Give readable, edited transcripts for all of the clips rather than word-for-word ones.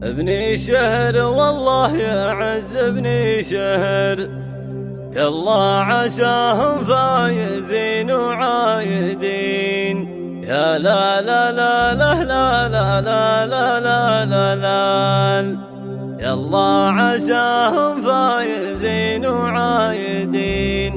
ابني شهر والله يعز ابني شهر، يلا عساهم فايزين وعايدين. يا لا لا لا لا لا لا لا لا لا لا، يلا عساهم فايزين وعايدين.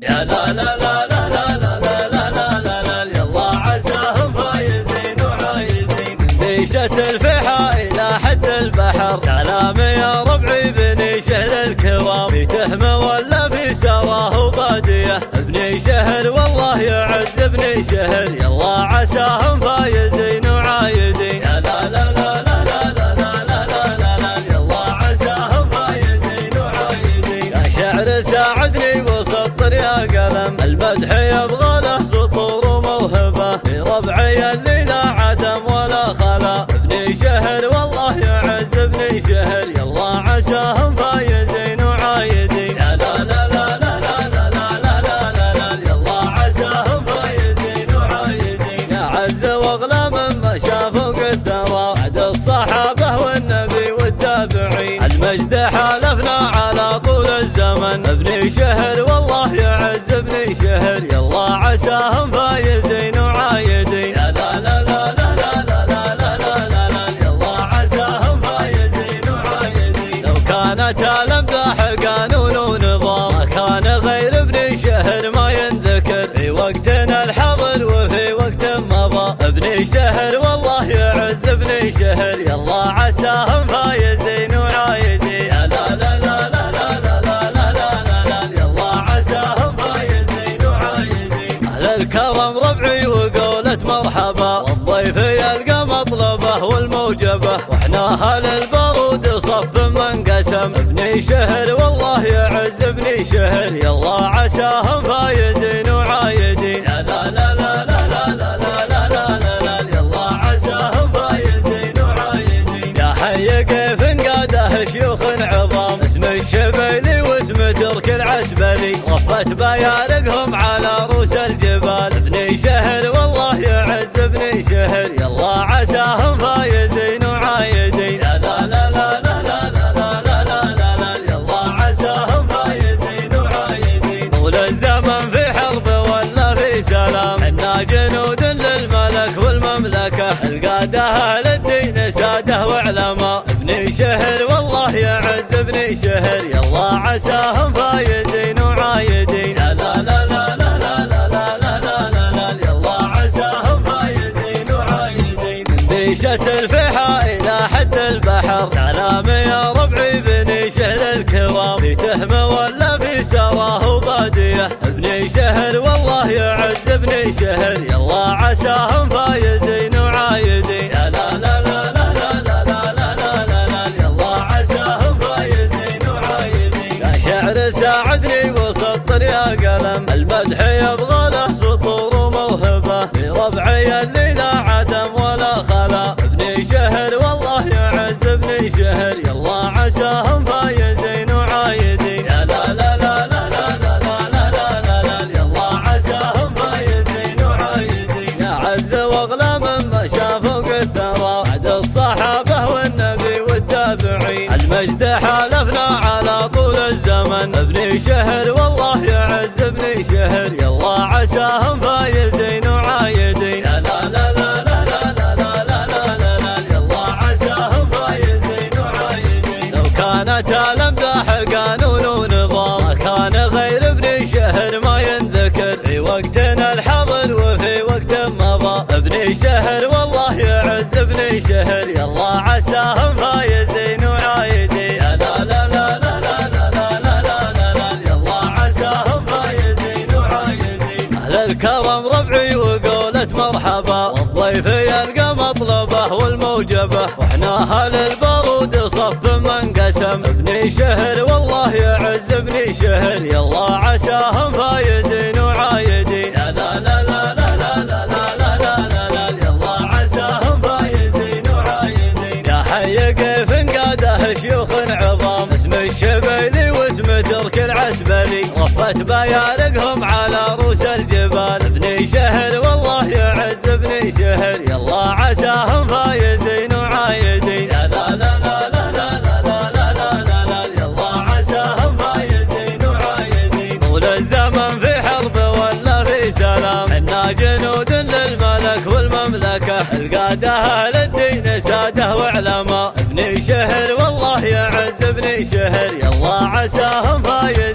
يا لا لا لا لا لا لا لا لا لا، يلا عساهم فايزين وعايدين. نيشة الفحا إلى حد البحر، سلام يا ربعي بني شهر الكرام. في تهمة ولا في سراه بادية، ابني شهر والله يعز ابني شهر، يلا عساهم فايزين وعايدين. يا لا لا لا لا لا لا لا لا لا، يلا عساهم فايزين وعايدين. يا شعر ساعدني وسطر يا قلم، المدح يبغى له سطور وموهبة. لربعي اللي لا عدم ولا خلا، ابني شهر والله يعز ابني شهر، يلا عساهم فايزين وعايدين. يا لا لا لا لا لا لا لا لا لا، يلا عساهم فايزين وعايدين. يا عز واغلى مما شافوا قد درى، بعد الصحابة والنبي والتابعين. المجد حالفنا على طول الزمن، ابني شهر والله يعز ابني شهر، يلا عساهم فايزين وعايدين. يا لا لا لا لا لا لا لا لا لا، يلا عساهم فايزين وعايدين. لو كانت الامداح قانون ونظام، ما كان غير ابني شهر ما ينذكر. في وقتنا الحاضر وفي وقت مضى، ابني شهر والله يعز ابني شهر، يلا عساهم فايزين وعايدين. يا لا لا لا لا لا لا لا لا لا، يلا عساهم فايزين وعايدين. اهل الكرم ربعي وقولة مرحبا، والضيف يلقى مطلبه والموجبه. واحنا اهل البارود صف من قسم، ابني شهر والله يعز ابني شهر، يلا عساهم فايزين وعايدين. يا لا لا لا لا لا لا لا لا لا، يلا عساهم فايزين وعايدين. يا حي كيف انقاده شيوخ عظام، اسم الشبيلي واسم ترك العسبلي. رفت بيارقهم على روس الجبال، ابني شهر والله يعز ابني شهر، يلا عساهم فايزين وعايدين. يا لا لا لا لا لا لا لا لا لا، يلا عساهم فايزين وعايدين. طول الزمن في حرب ولا في سلام، حنا جنود للملك والمملكة. القادة اهل الدين ساده وعلماء، ابني شهر والله يعز ابني شهر، يلا عساهم فايزين وعايدين. يا لا لا لا لا لا لا لا لا لا، يلا عساهم فايزين وعايدين. نيشة الفحا إلى حد البحر، سلام يا ربعي بني شهر الكرام. في تهمة ولا في سراه بادية، ابني شهر والله يعز ابني شهر، يلا عساهم فايزين وعايدين. يا لا لا لا لا لا لا لا لا لا، يلا عساهم فايزين وعايدين. يا شعر ساعدني وسطر يا قلم، المدح يبغى له سطور وموهبة. لربعي اللي لا عدم ولا خلا، ابني شهر والله يعز ابني شهر، يلا عساهم فايزين وعايدين. يا لا لا لا لا لا لا لا لا لا، يلا عساهم فايزين وعايدين. يا عز واغلى مما شافوا قد درى، بعد الصحابة والنبي والتابعين. المجد حالفنا على طول الزمن، ابني شهر والله يعز ابني شهر، يلا عساهم فايزين وعايدين. يا لا لا لا لا لا لا لا لا لا، يلا عساهم فايزين وعايدين. لو كانت الامداح قانون ونظام، ما كان غير ابني شهر ما ينذكر. في وقتنا الحاضر وفي وقت مضى، ابني شهر والله يعز ابني شهر، يلا عساهم فايزين وعايدين. يا لا لا لا لا لا لا لا لا لا، يلا عساهم فايزين وعايدين. اهل الكرم ربعي وقولة مرحبا، والضيف يلقى مطلبه والموجبه. واحنا اهل البارود صف من قسم، ابني شهر والله يعز ابني شهر، يلا عساهم فايزين وعايدين. يا لا لا لا لا لا لا لا لا، يلا عساهم فايزين وعايدين. يا حي كيف انقاده شيوخ عظام، اسم الشبيلي واسم ترك العسبلي. رفت بيارقهم على روس الجبال، ابني شهر والله يعز ابني شهر، يلا يلا عساهم فايزين وعايدين. لا لا لا لا لا لا لا لا لا لا لا يلا عساهم فايزين وعايدين. طول الزمن في حرب ولا في سلام، حنا جنود للملك والمملكة، القادة أهل الدين سادة وعلماء. ابني شهر والله يعز ابني شهر، يلا عساهم فايزين